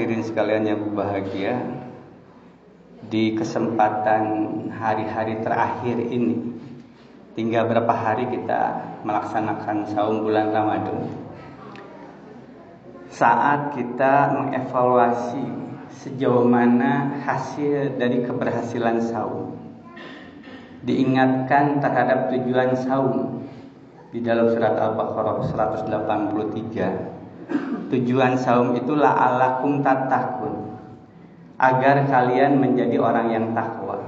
hadirin sekalian yang berbahagia, di kesempatan hari-hari terakhir ini, tinggal berapa hari kita melaksanakan saum bulan Ramadan. Saat kita mengevaluasi sejauh mana hasil dari keberhasilan saum, diingatkan terhadap tujuan saum di dalam surat Al-Baqarah 183. Tujuan saum itu la'allakum tattaqun, agar kalian menjadi orang yang takwa.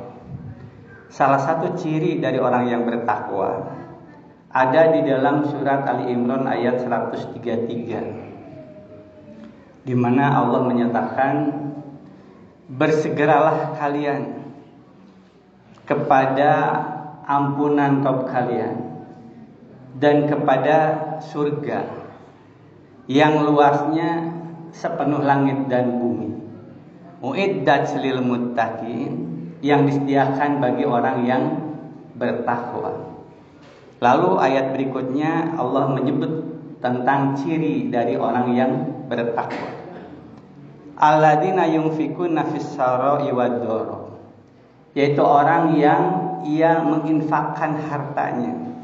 Salah satu ciri dari orang yang bertakwa ada di dalam surat Ali Imran ayat 133, di mana Allah menyatakan, bersegeralah kalian kepada ampunan Rabb kalian dan kepada surga yang luasnya sepenuh langit dan bumi, uiddat lil muttaqin, yang disediakan bagi orang yang bertakwa. Lalu ayat berikutnya Allah menyebut tentang ciri dari orang yang bertakwa. Alladzina yunfikuna fis sarai wad dharra, yaitu orang yang ia menginfakkan hartanya,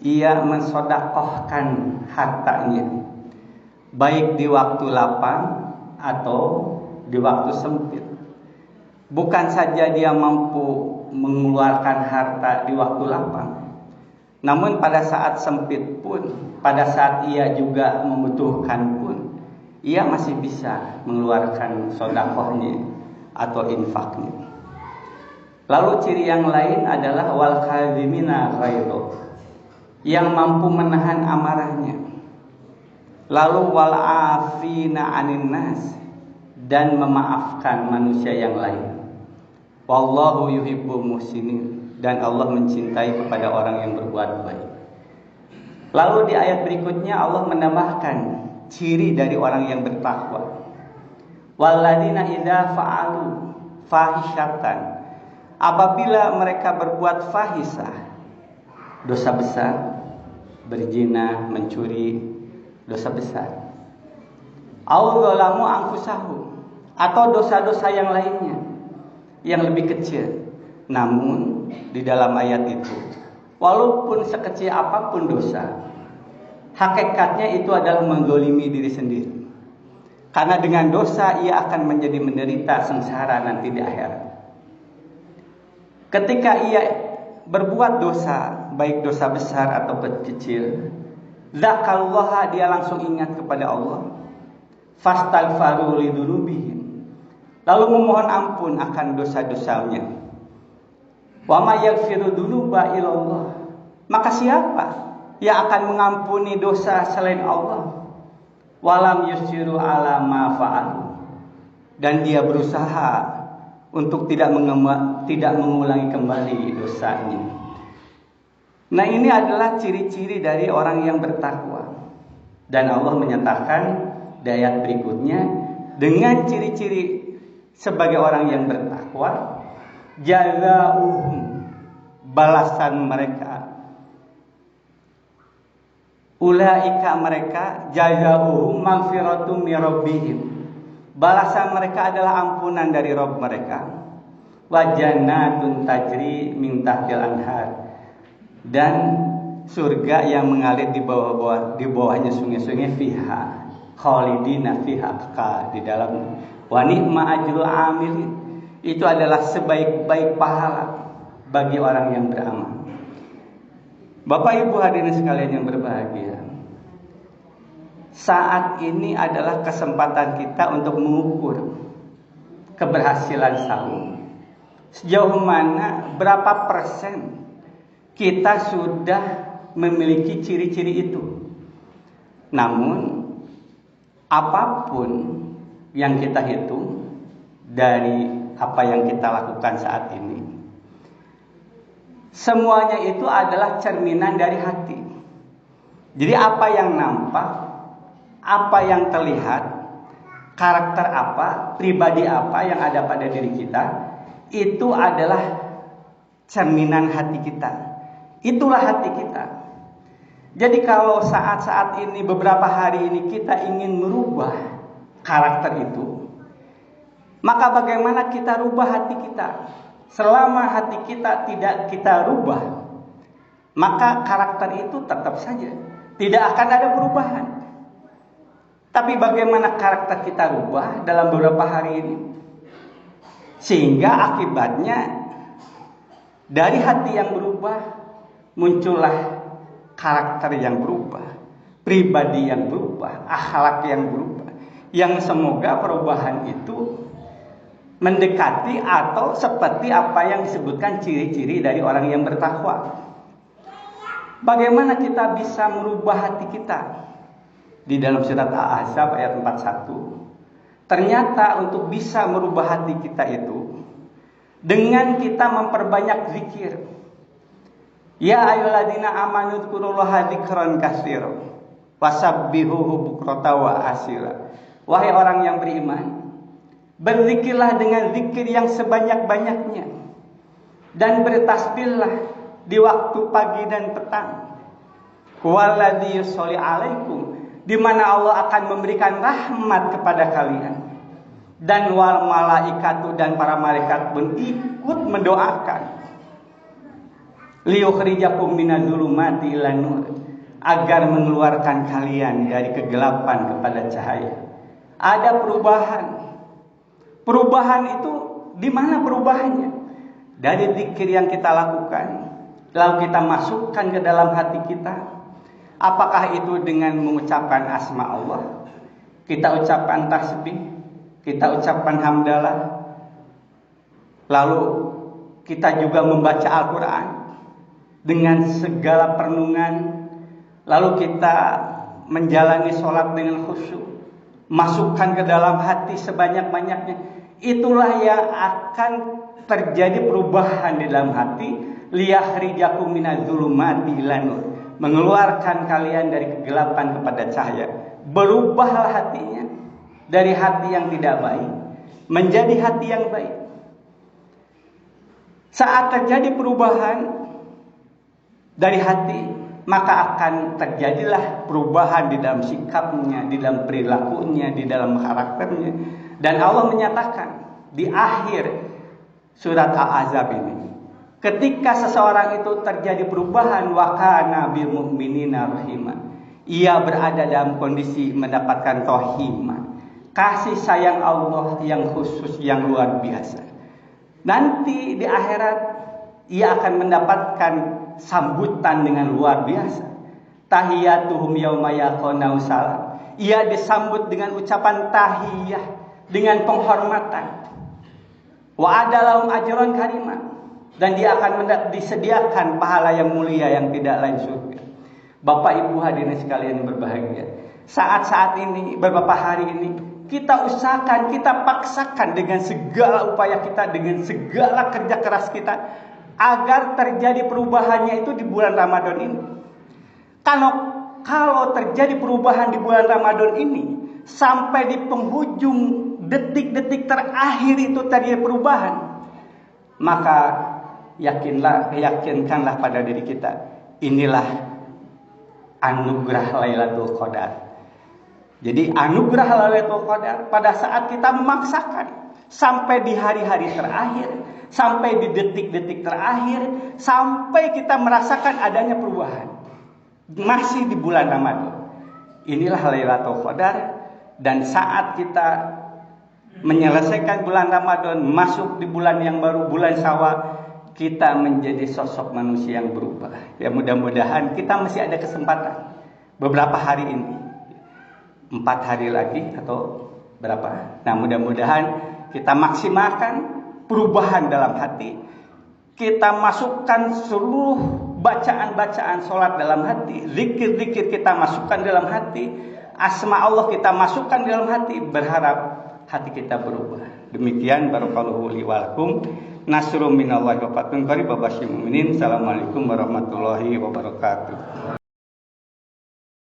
ia mensodakohkan hartanya, baik di waktu lapang atau di waktu sempit. Bukan saja dia mampu mengeluarkan harta di waktu lapang, namun pada saat sempit pun, pada saat ia juga membutuhkan pun, ia masih bisa mengeluarkan sodakohnya atau infaknya. Lalu ciri yang lain adalah wal kadhimina ghaidha, yang mampu menahan amarahnya. Lalu wal afina 'anin nas, dan memaafkan manusia yang lain. Wallahu yuhibbul muhsinin, dan Allah mencintai kepada orang yang berbuat baik. Lalu di ayat berikutnya Allah menambahkan ciri dari orang yang bertakwa. Walladzina idza fa'alu fahishatan, apabila mereka berbuat fahisah, dosa besar, berzina, mencuri, dosa besar. Au dzalamu anfusahum, atau dosa-dosa yang lainnya yang lebih kecil. Namun di dalam ayat itu, walaupun sekecil apapun dosa, hakikatnya itu adalah menggolimi diri sendiri. Karena dengan dosa ia akan menjadi menderita sengsara nanti di akhirat. Ketika ia berbuat dosa, baik dosa besar atau kecil, dzakarullaha, dia langsung ingat kepada Allah. Fastaghfaru lidzunubihim, lalu memohon ampun akan dosa-dosanya. Wa may yaghfiru dzunuba illallah, maka siapa yang akan mengampuni dosa selain Allah? Walam yusiru ala ma fa'alu, dan dia berusaha untuk tidak mengulangi kembali dosanya. Nah, ini adalah ciri-ciri dari orang yang bertakwa. Dan Allah menyatakan di ayat berikutnya, dengan ciri-ciri sebagai orang yang bertakwa, jazaa'uhum, balasan mereka, ulaika mereka, jazaa'uhum maghfiratum min rabbihim, balasan mereka adalah ampunan dari Rabb mereka, wa jannatun tajri min tahtil anhar, dan surga yang mengalir di bawahnya sungai-sungai, fiha khalidina fiha, di dalam wa ni'ma ajrul amilin, itu adalah sebaik-baik pahala bagi orang yang beramal. Bapak Ibu hadirin sekalian yang berbahagia, saat ini adalah kesempatan kita untuk mengukur keberhasilan saum. Sejauh mana, berapa persen kita sudah memiliki ciri-ciri itu. Namun apapun yang kita hitung dari apa yang kita lakukan saat ini, semuanya itu adalah cerminan dari hati. Jadi apa yang nampak, apa yang terlihat, karakter apa, pribadi apa yang ada pada diri kita, itu adalah cerminan hati kita. Itulah hati kita. Jadi kalau saat-saat ini, beberapa hari ini kita ingin merubah karakter itu, maka bagaimana kita rubah hati kita? Selama hati kita tidak kita rubah, maka karakter itu tetap saja tidak akan ada perubahan. Tapi bagaimana karakter kita rubah dalam beberapa hari ini, sehingga akibatnya dari hati yang berubah muncullah karakter yang berubah, pribadi yang berubah, akhlak yang berubah, yang semoga perubahan itu mendekati atau seperti apa yang disebutkan ciri-ciri dari orang yang bertakwa. Bagaimana kita bisa merubah hati kita? Di dalam surat Al-Ahzab ayat 41, ternyata untuk bisa merubah hati kita itu dengan kita memperbanyak zikir. Ya ayyuhalladzina amanu dzkurullaha dzikran katsira wasabbihuhu bukrata wa asira. Wahai orang yang beriman, berzikirlah dengan zikir yang sebanyak-banyaknya dan bertasbihlah di waktu pagi dan petang. Huwaladzi yusolli alaikum, di mana Allah akan memberikan rahmat kepada kalian, dan wal malaikatu, dan para malaikat pun ikut mendoakan. Liyukhrijakum minadz-dzulumati ilan nur, agar mengeluarkan kalian dari kegelapan kepada cahaya. Ada perubahan. Perubahan itu di mana perubahannya? Dari zikir yang kita lakukan, lalu kita masukkan ke dalam hati kita. Apakah itu dengan mengucapkan asma Allah, kita ucapkan tasbih, kita ucapkan hamdalah, lalu kita juga membaca Al-Quran dengan segala perenungan, lalu kita menjalani sholat dengan khusyuk, masukkan ke dalam hati sebanyak-banyaknya. Itulah yang akan terjadi perubahan di dalam hati. Liyakhrijakum minadz-dzulumati ilan nur, mengeluarkan kalian dari kegelapan kepada cahaya. Berubahlah hatinya dari hati yang tidak baik menjadi hati yang baik. Saat terjadi perubahan dari hati, maka akan terjadilah perubahan di dalam sikapnya, di dalam perilakunya, di dalam karakternya. Dan Allah menyatakan di akhir surat Al-Ahzab ini, ketika seseorang itu terjadi perubahan, wa kana bil mu'minina rahima, ia berada dalam kondisi mendapatkan rahimah, kasih sayang Allah yang khusus, yang luar biasa. Nanti di akhirat ia akan mendapatkan sambutan dengan luar biasa. Tahiyatuhum yauma yalqawnahu salam. Ia disambut dengan ucapan tahiyah, dengan penghormatan. Wa adalahum ajran karimah, dan dia akan disediakan pahala yang mulia yang tidak lain surga. Bapak Ibu hadirin sekalian yang berbahagia, saat-saat ini, beberapa hari ini, kita usahakan, kita paksakan dengan segala upaya kita, dengan segala kerja keras kita, agar terjadi perubahannya itu di bulan Ramadan ini. Kalau terjadi perubahan di bulan Ramadan ini, sampai di penghujung detik-detik terakhir itu terjadi perubahan, maka yakinkanlah pada diri kita, inilah anugerah Lailatul Qadar. Jadi anugerah Lailatul Qadar pada saat kita memaksakan sampai di hari-hari terakhir, sampai di detik-detik terakhir, sampai kita merasakan adanya perubahan. Masih di bulan Ramadan. Inilah Lailatul Qadar, dan saat kita menyelesaikan bulan Ramadan, masuk di bulan yang baru, bulan Syawal, kita menjadi sosok manusia yang berubah. Ya, mudah-mudahan kita masih ada kesempatan beberapa hari ini, 4 hari lagi atau berapa. Nah, mudah-mudahan kita maksimalkan perubahan dalam hati. Kita masukkan seluruh bacaan-bacaan sholat dalam hati, zikir-zikir kita masukkan dalam hati, asma Allah kita masukkan dalam hati, berharap hati kita berubah. Demikian, barakallahu li wa lakum. Nasrun minallahi wa fathun qarib. Assalamualaikum warahmatullahi wabarakatuh.